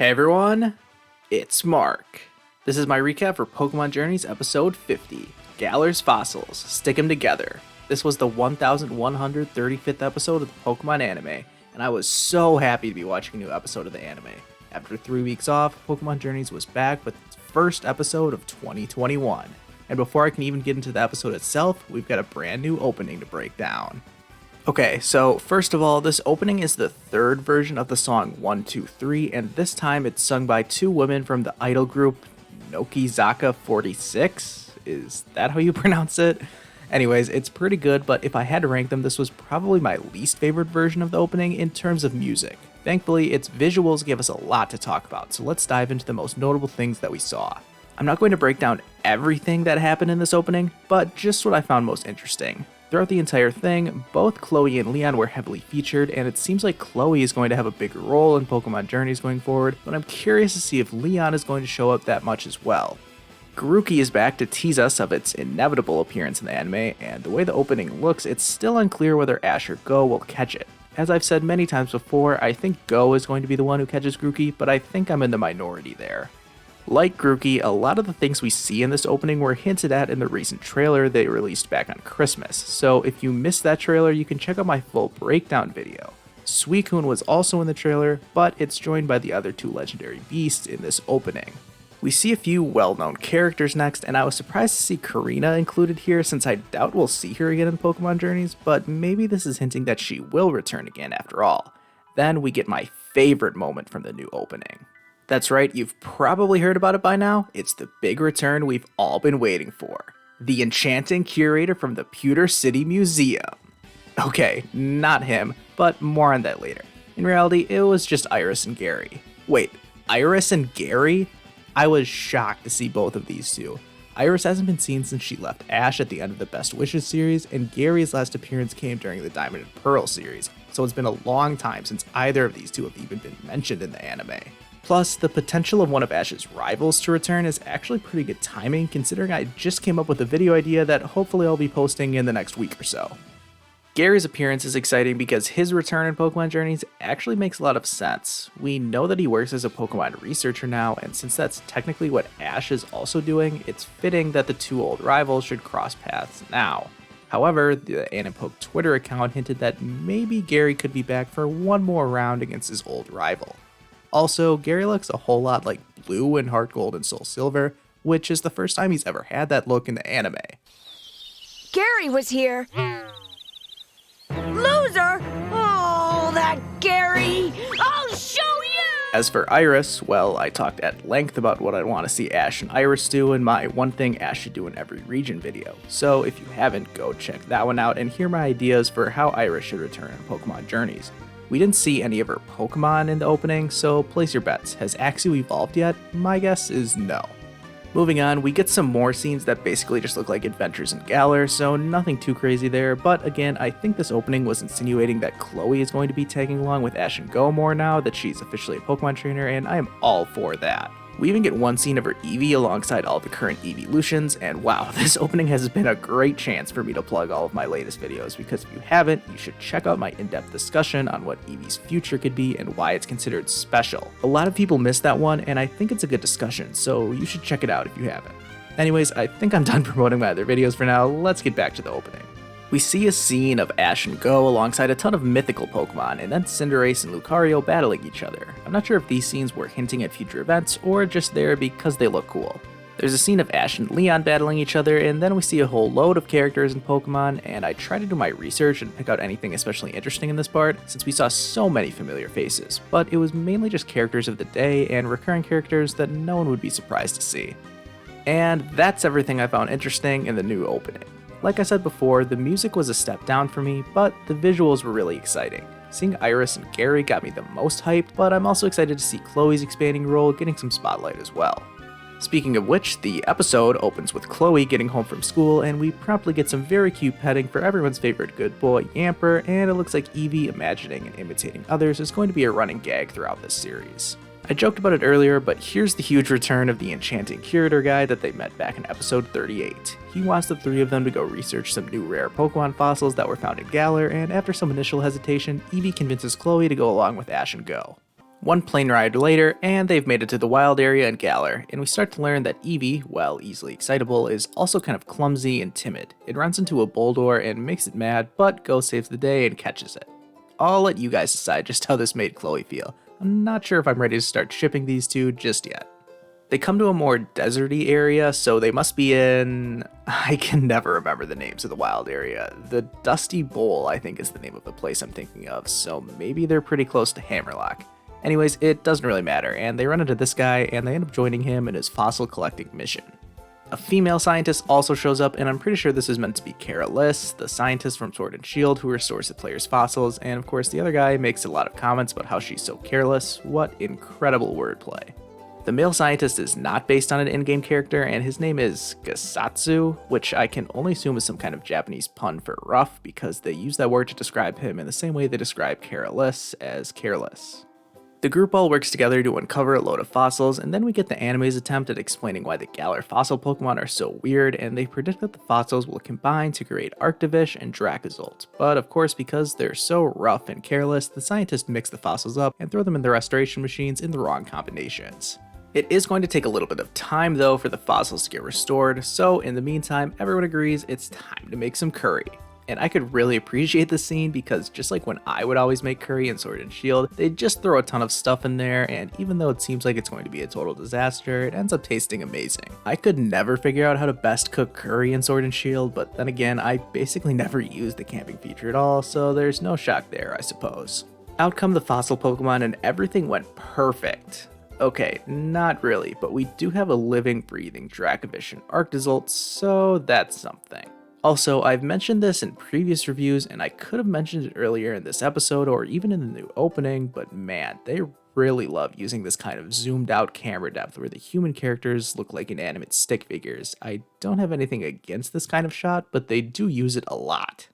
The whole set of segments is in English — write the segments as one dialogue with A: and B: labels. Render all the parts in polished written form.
A: Hey everyone, it's Mark. This is my recap for Pokémon Journeys episode 50, Galar's Fossils, Stick 'em Together. This was the 1135th episode of the Pokemon anime, and I was so happy to be watching a new episode of the anime. After 3 weeks off, Pokemon Journeys was back with its first episode of 2021. And before I can even get into the episode itself, we've got a brand new opening to break down. Okay, so first of all, this opening is the third version of the song 123, and this time it's sung by two women from the idol group Nokizaka 46. Is that how you pronounce it? Anyways, it's pretty good, but if I had to rank them, this was probably my least favorite version of the opening in terms of music. Thankfully, its visuals give us a lot to talk about, so let's dive into the most notable things that we saw. I'm not going to break down everything that happened in this opening, but just what I found most interesting. Throughout the entire thing, both Chloe and Leon were heavily featured, and it seems like Chloe is going to have a bigger role in Pokemon Journeys going forward, but I'm curious to see if Leon is going to show up that much as well. Grookey is back to tease us of its inevitable appearance in the anime, and the way the opening looks, it's still unclear whether Ash or Goh will catch it. As I've said many times before, I think Goh is going to be the one who catches Grookey, but I think I'm in the minority there. Like Grookey, a lot of the things we see in this opening were hinted at in the recent trailer they released back on Christmas, so if you missed that trailer, you can check out my full breakdown video. Suicune was also in the trailer, but it's joined by the other two legendary beasts in this opening. We see a few well-known characters next, and I was surprised to see Karina included here since I doubt we'll see her again in Pokemon Journeys, but maybe this is hinting that she will return again after all. Then we get my favorite moment from the new opening. That's right, you've probably heard about it by now. It's the big return we've all been waiting for. The enchanting curator from the Pewter City Museum. Okay, not him, but more on that later. In reality, it was just Iris and Gary. Wait, Iris and Gary? I was shocked to see both of these two. Iris hasn't been seen since she left Ash at the end of the Best Wishes series, and Gary's last appearance came during the Diamond and Pearl series, so it's been a long time since either of these two have even been mentioned in the anime. Plus, the potential of one of Ash's rivals to return is actually pretty good timing, considering I just came up with a video idea that hopefully I'll be posting in the next week or so. Gary's appearance is exciting because his return in Pokemon Journeys actually makes a lot of sense. We know that he works as a Pokemon researcher now, and since that's technically what Ash is also doing, it's fitting that the two old rivals should cross paths now. However, the Animpoke Twitter account hinted that maybe Gary could be back for one more round against his old rival. Also, Gary looks a whole lot like Blue in Heart Gold and Soul Silver, which is the first time he's ever had that look in the anime.
B: Gary was here. Loser! Oh, that Gary! I'll show you!
A: As for Iris, well, I talked at length about what I want to see Ash and Iris do in my One Thing Ash Should Do in Every Region video, so if you haven't, go check that one out and hear my ideas for how Iris should return in Pokemon Journeys. We didn't see any of her Pokemon in the opening, so place your bets. Has Axew evolved yet? My guess is no. Moving on, we get some more scenes that basically just look like adventures in Galar, so nothing too crazy there, but again, I think this opening was insinuating that Chloe is going to be tagging along with Ash and Goh more now that she's officially a Pokemon trainer, and I am all for that. We even get one scene of her Eevee alongside all the current evolutions, and wow, this opening has been a great chance for me to plug all of my latest videos, because if you haven't, you should check out my in-depth discussion on what Eevee's future could be and why it's considered special. A lot of people missed that one, and I think it's a good discussion, so you should check it out if you haven't. Anyways, I think I'm done promoting my other videos for now. Let's get back to the opening. We see a scene of Ash and Goh alongside a ton of mythical Pokemon, and then Cinderace and Lucario battling each other. I'm not sure if these scenes were hinting at future events, or just there because they look cool. There's a scene of Ash and Leon battling each other, and then we see a whole load of characters and Pokemon, and I try to do my research and pick out anything especially interesting in this part, since we saw so many familiar faces, but it was mainly just characters of the day and recurring characters that no one would be surprised to see. And that's everything I found interesting in the new opening. Like I said before, the music was a step down for me, but the visuals were really exciting. Seeing Iris and Gary got me the most hyped, but I'm also excited to see Chloe's expanding role getting some spotlight as well. Speaking of which, the episode opens with Chloe getting home from school, and we promptly get some very cute petting for everyone's favorite good boy, Yamper, and it looks like Eevee imagining and imitating others is going to be a running gag throughout this series. I joked about it earlier, but here's the huge return of the enchanting curator guy that they met back in episode 38. He wants the three of them to go research some new rare Pokemon fossils that were found in Galar, and after some initial hesitation, Eevee convinces Chloe to go along with Ash and Goh. One plane ride later, and they've made it to the wild area in Galar, and we start to learn that Eevee, while easily excitable, is also kind of clumsy and timid. It runs into a Boldore and makes it mad, but Go saves the day and catches it. I'll let you guys decide just how this made Chloe feel. I'm not sure if I'm ready to start shipping these two just yet. They come to a more deserty area, so they must be in... I can never remember the names of the wild area. The Dusty Bowl, I think, is the name of the place I'm thinking of, so maybe they're pretty close to Hammerlock. Anyways, it doesn't really matter, and they run into this guy, and they end up joining him in his fossil collecting mission. A female scientist also shows up, and I'm pretty sure this is meant to be Kara Liss, the scientist from Sword and Shield who restores the player's fossils, and of course the other guy makes a lot of comments about how she's so careless. What incredible wordplay. The male scientist is not based on an in-game character, and his name is Gasatsu, which I can only assume is some kind of Japanese pun for rough, because they use that word to describe him in the same way they describe Kara Liss as careless. The group all works together to uncover a load of fossils, and then we get the anime's attempt at explaining why the Galar fossil Pokemon are so weird, and they predict that the fossils will combine to create Arctovish and Dracozolt. But of course, because they're so rough and careless, the scientists mix the fossils up and throw them in the restoration machines in the wrong combinations. It is going to take a little bit of time though for the fossils to get restored, so in the meantime, everyone agrees it's time to make some curry. And I could really appreciate this scene because just like when I would always make curry in Sword and Shield, they just throw a ton of stuff in there, and even though it seems like it's going to be a total disaster, it ends up tasting amazing. I could never figure out how to best cook curry in Sword and Shield, but then again, I basically never used the camping feature at all, so there's no shock there, I suppose. Out come the fossil Pokemon and everything went perfect. Okay, not really, but we do have a living, breathing Dracovish and Arctozolt, so that's something. Also, I've mentioned this in previous reviews, and I could have mentioned it earlier in this episode or even in the new opening, but man, they really love using this kind of zoomed out camera depth where the human characters look like inanimate stick figures. I don't have anything against this kind of shot, but they do use it a lot.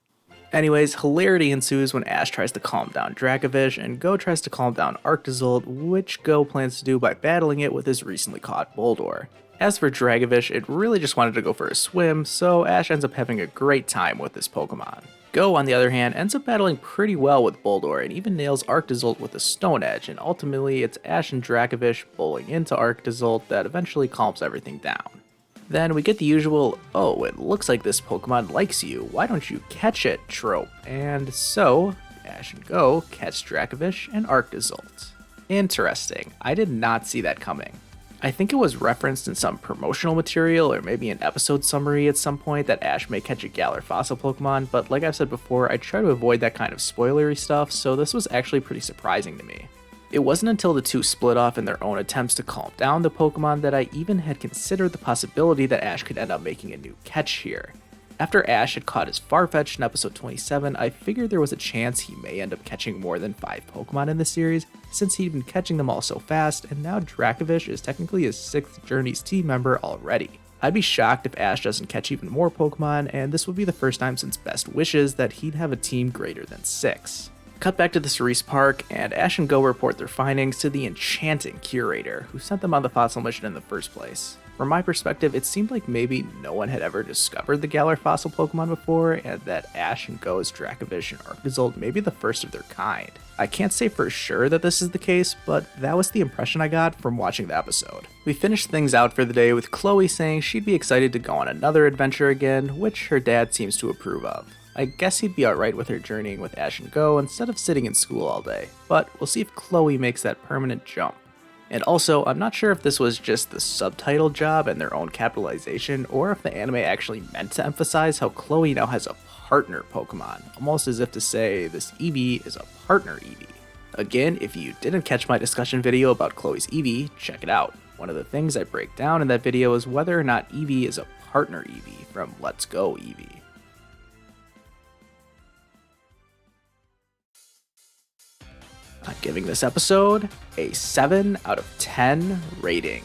A: Anyways, hilarity ensues when Ash tries to calm down Dracovish, and Go tries to calm down Arctozolt, which Go plans to do by battling it with his recently caught Boldore. As for Dracovish, it really just wanted to go for a swim, so Ash ends up having a great time with this Pokemon. Go, on the other hand, ends up battling pretty well with Boldore and even nails Arctozolt with a Stone Edge, and ultimately it's Ash and Dracovish bowling into Arctozolt that eventually calms everything down. Then we get the usual, "Oh, it looks like this Pokemon likes you, why don't you catch it" trope, and so Ash and Go catch Dracovish and Arctozolt. Interesting, I did not see that coming. I think it was referenced in some promotional material or maybe an episode summary at some point that Ash may catch a Galar fossil Pokemon, but like I've said before, I try to avoid that kind of spoilery stuff, so this was actually pretty surprising to me. It wasn't until the two split off in their own attempts to calm down the Pokemon that I even had considered the possibility that Ash could end up making a new catch here. After Ash had caught his Farfetch'd in episode 27, I figured there was a chance he may end up catching more than 5 Pokemon in the series, since he'd been catching them all so fast, and now Dracovish is technically his 6th Journeys team member already. I'd be shocked if Ash doesn't catch even more Pokemon, and this would be the first time since Best Wishes that he'd have a team greater than 6. Cut back to the Cerise Park, and Ash and Go report their findings to the enchanting curator, who sent them on the fossil mission in the first place. From my perspective, it seemed like maybe no one had ever discovered the Galar fossil Pokemon before, and that Ash and Go's Dracovish and Arctozolt may be the first of their kind. I can't say for sure that this is the case, but that was the impression I got from watching the episode. We finished things out for the day with Chloe saying she'd be excited to go on another adventure again, which her dad seems to approve of. I guess he'd be alright with her journeying with Ash and Go instead of sitting in school all day, but we'll see if Chloe makes that permanent jump. And also, I'm not sure if this was just the subtitle job and their own capitalization, or if the anime actually meant to emphasize how Chloe now has a partner Pokemon, almost as if to say this Eevee is a partner Eevee. Again, if you didn't catch my discussion video about Chloe's Eevee, check it out. One of the things I break down in that video is whether or not Eevee is a partner Eevee from Let's Go Eevee. I'm giving this episode a 7 out of 10 rating.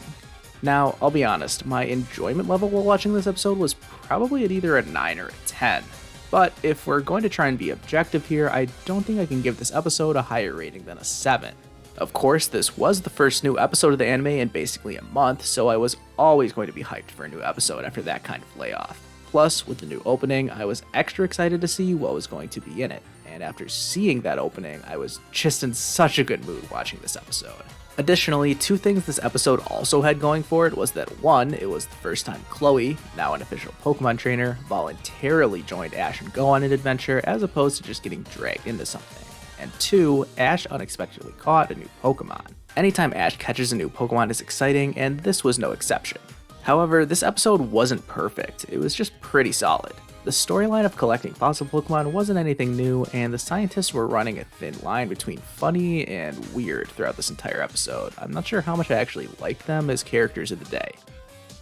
A: Now, I'll be honest, my enjoyment level while watching this episode was probably at either a 9 or a 10. But if we're going to try and be objective here, I don't think I can give this episode a higher rating than a 7. Of course, this was the first new episode of the anime in basically a month, so I was always going to be hyped for a new episode after that kind of layoff. Plus, with the new opening, I was extra excited to see what was going to be in it. and after seeing that opening, I was just in such a good mood watching this episode. Additionally, two things this episode also had going for it was that one, it was the first time Chloe, now an official Pokemon trainer, voluntarily joined Ash and Goh on an adventure as opposed to just getting dragged into something. And two, Ash unexpectedly caught a new Pokemon. Anytime Ash catches a new Pokemon is exciting, and this was no exception. However, this episode wasn't perfect, it was just pretty solid. The storyline of collecting fossil Pokemon wasn't anything new, and the scientists were running a thin line between funny and weird throughout this entire episode. I'm not sure how much I actually like them as characters of the day.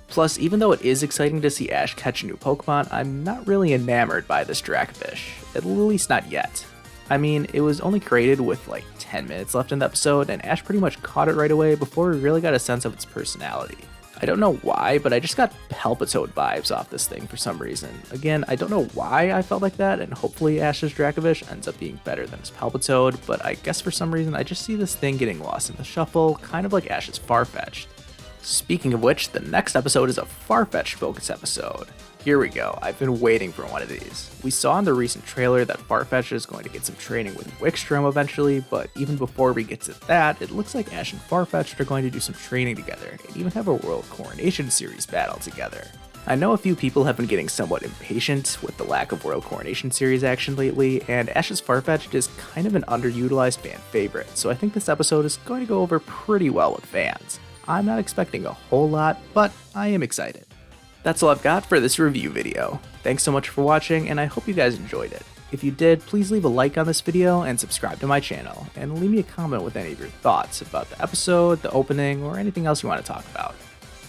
A: Plus, even though it is exciting to see Ash catch a new Pokemon, I'm not really enamored by this Dracovish, at least not yet. I mean, it was only created with like 10 minutes left in the episode, and Ash pretty much caught it right away before we really got a sense of its personality. I don't know why, but I just got Palpitoad vibes off this thing for some reason. Again, I don't know why I felt like that, and hopefully Ash's Dracovish ends up being better than his Palpitoad, but I guess for some reason I just see this thing getting lost in the shuffle, kind of like Ash's Farfetch'd. Speaking of which, the next episode is a Farfetch'd focus episode. Here we go, I've been waiting for one of these. We saw in the recent trailer that Farfetch'd is going to get some training with Wickstrom eventually, but even before we get to that, it looks like Ash and Farfetch'd are going to do some training together, and even have a World Coronation Series battle together. I know a few people have been getting somewhat impatient with the lack of World Coronation Series action lately, and Ash's Farfetch'd is kind of an underutilized fan favorite, so I think this episode is going to go over pretty well with fans. I'm not expecting a whole lot, but I am excited. That's all I've got for this review video. Thanks so much for watching, and I hope you guys enjoyed it. If you did, please leave a like on this video and subscribe to my channel, and leave me a comment with any of your thoughts about the episode, the opening, or anything else you want to talk about.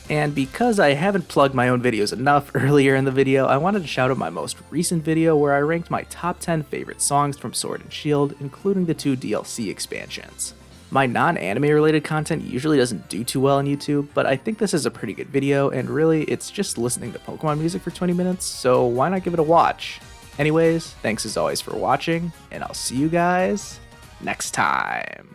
A: And because I haven't plugged my own videos enough earlier in the video, I wanted to shout out my most recent video where I ranked my top 10 favorite songs from Sword and Shield, including the 2 DLC expansions. My non-anime related content usually doesn't do too well on YouTube, but I think this is a pretty good video, and really, it's just listening to Pokemon music for 20 minutes, so why not give it a watch? Anyways, thanks as always for watching, and I'll see you guys next time.